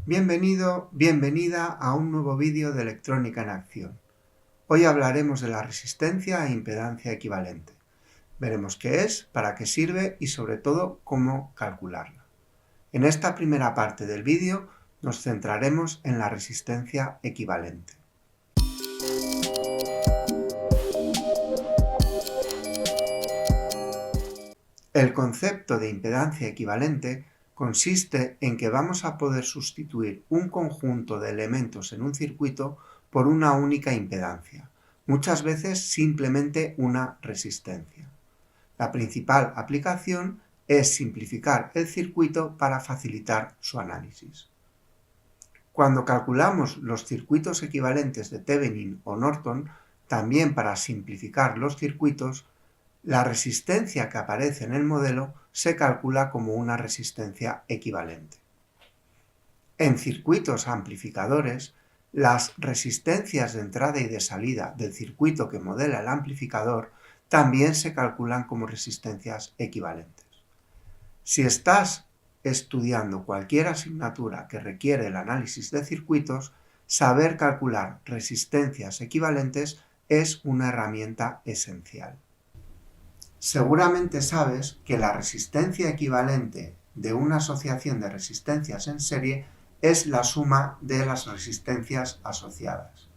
Bienvenido, bienvenida a un nuevo vídeo de Electrónica en Acción. Hoy hablaremos de la resistencia e impedancia equivalente. Veremos qué es, para qué sirve y sobre todo cómo calcularla. En esta primera parte del vídeo nos centraremos en la resistencia equivalente. El concepto de impedancia equivalente consiste en que vamos a poder sustituir un conjunto de elementos en un circuito por una única impedancia, muchas veces simplemente una resistencia. La principal aplicación es simplificar el circuito para facilitar su análisis. Cuando calculamos los circuitos equivalentes de Thevenin o Norton, también para simplificar los circuitos, la resistencia que aparece en el modelo se calcula como una resistencia equivalente. En circuitos amplificadores, las resistencias de entrada y de salida del circuito que modela el amplificador también se calculan como resistencias equivalentes. Si estás estudiando cualquier asignatura que requiere el análisis de circuitos, saber calcular resistencias equivalentes es una herramienta esencial. Seguramente sabes que la resistencia equivalente de una asociación de resistencias en serie es la suma de las resistencias asociadas.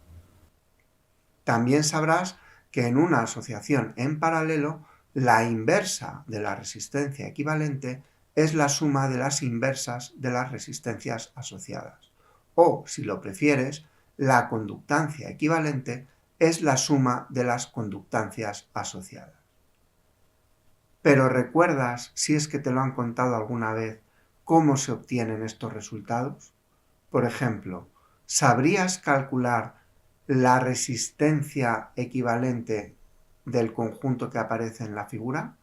También sabrás que en una asociación en paralelo, la inversa de la resistencia equivalente es la suma de las inversas de las resistencias asociadas. O, si lo prefieres, la conductancia equivalente es la suma de las conductancias asociadas. Pero ¿recuerdas, si es que te lo han contado alguna vez, cómo se obtienen estos resultados? Por ejemplo, ¿sabrías calcular la resistencia equivalente del conjunto que aparece en la figura?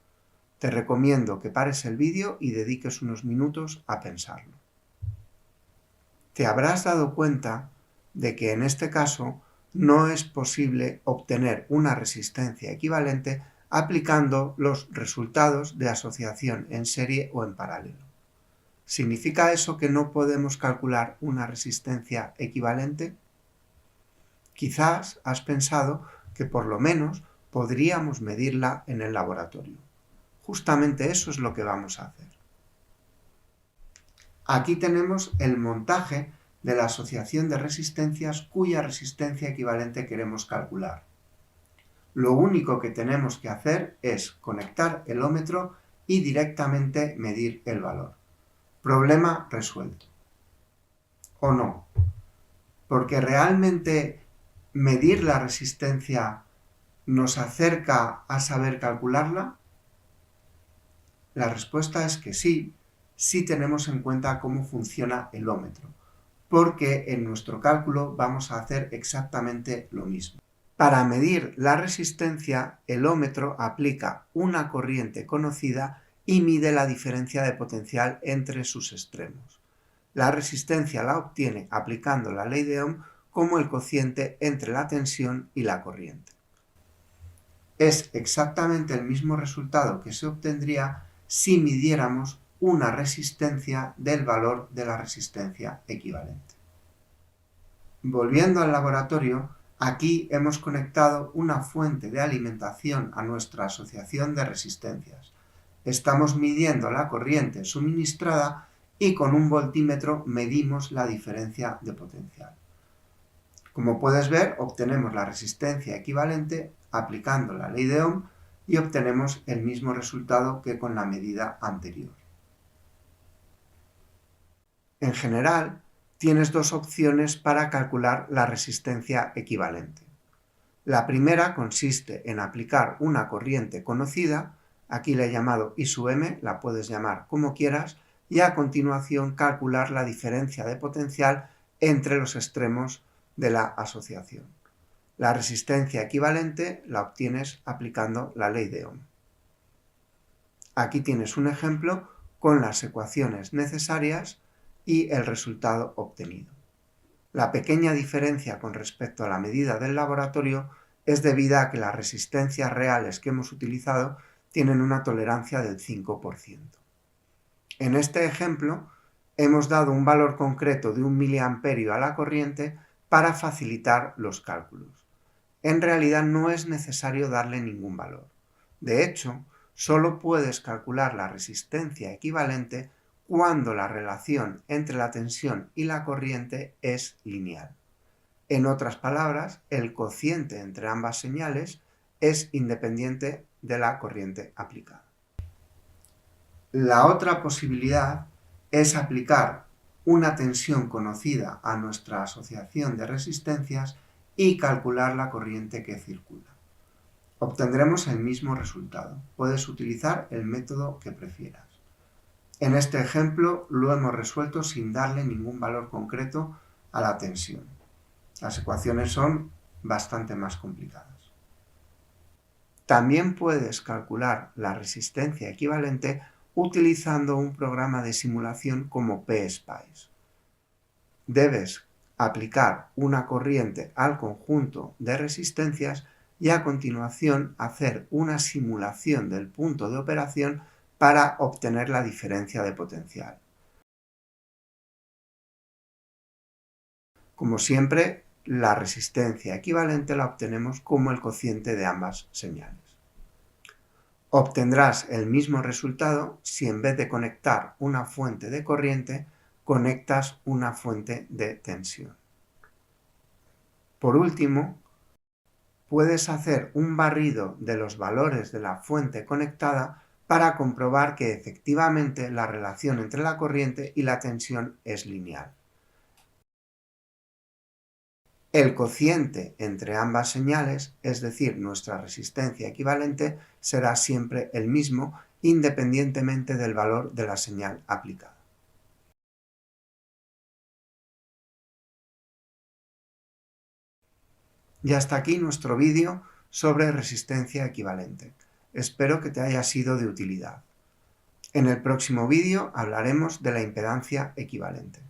Te recomiendo que pares el vídeo y dediques unos minutos a pensarlo. Te habrás dado cuenta de que en este caso no es posible obtener una resistencia equivalente aplicando los resultados de asociación en serie o en paralelo. ¿Significa eso que no podemos calcular una resistencia equivalente? Quizás has pensado que por lo menos podríamos medirla en el laboratorio. Justamente eso es lo que vamos a hacer. Aquí tenemos el montaje de la asociación de resistencias cuya resistencia equivalente queremos calcular. Lo único que tenemos que hacer es conectar el ómetro y directamente medir el valor. Problema resuelto. ¿O no? Porque realmente medir la resistencia nos acerca a saber calcularla. La respuesta es que sí, si tenemos en cuenta cómo funciona el ómetro, porque en nuestro cálculo vamos a hacer exactamente lo mismo. Para medir la resistencia, el ómetro aplica una corriente conocida y mide la diferencia de potencial entre sus extremos. La resistencia la obtiene aplicando la ley de Ohm como el cociente entre la tensión y la corriente. Es exactamente el mismo resultado que se obtendría si midiéramos una resistencia del valor de la resistencia equivalente. Volviendo al laboratorio, aquí hemos conectado una fuente de alimentación a nuestra asociación de resistencias. Estamos midiendo la corriente suministrada y con un voltímetro medimos la diferencia de potencial. Como puedes ver, obtenemos la resistencia equivalente aplicando la ley de Ohm y obtenemos el mismo resultado que con la medida anterior. En general, tienes dos opciones para calcular la resistencia equivalente. La primera consiste en aplicar una corriente conocida, aquí la he llamado I sub m, la puedes llamar como quieras, y a continuación calcular la diferencia de potencial entre los extremos de la asociación. La resistencia equivalente la obtienes aplicando la ley de Ohm. Aquí tienes un ejemplo con las ecuaciones necesarias y el resultado obtenido. La pequeña diferencia con respecto a la medida del laboratorio es debida a que las resistencias reales que hemos utilizado tienen una tolerancia del 5%. En este ejemplo hemos dado un valor concreto de 1 miliamperio a la corriente para facilitar los cálculos. En realidad no es necesario darle ningún valor. De hecho, solo puedes calcular la resistencia equivalente cuando la relación entre la tensión y la corriente es lineal. En otras palabras, el cociente entre ambas señales es independiente de la corriente aplicada. La otra posibilidad es aplicar una tensión conocida a nuestra asociación de resistencias y calcular la corriente que circula. Obtendremos el mismo resultado. Puedes utilizar el método que prefieras. En este ejemplo lo hemos resuelto sin darle ningún valor concreto a la tensión. Las ecuaciones son bastante más complicadas. También puedes calcular la resistencia equivalente utilizando un programa de simulación como PSpice. Debes aplicar una corriente al conjunto de resistencias y a continuación hacer una simulación del punto de operación para obtener la diferencia de potencial. Como siempre, la resistencia equivalente la obtenemos como el cociente de ambas señales. Obtendrás el mismo resultado si en vez de conectar una fuente de corriente, conectas una fuente de tensión. Por último, puedes hacer un barrido de los valores de la fuente conectada para comprobar que efectivamente la relación entre la corriente y la tensión es lineal. El cociente entre ambas señales, es decir, nuestra resistencia equivalente, será siempre el mismo independientemente del valor de la señal aplicada. Y hasta aquí nuestro vídeo sobre resistencia equivalente. Espero que te haya sido de utilidad. En el próximo vídeo hablaremos de la impedancia equivalente.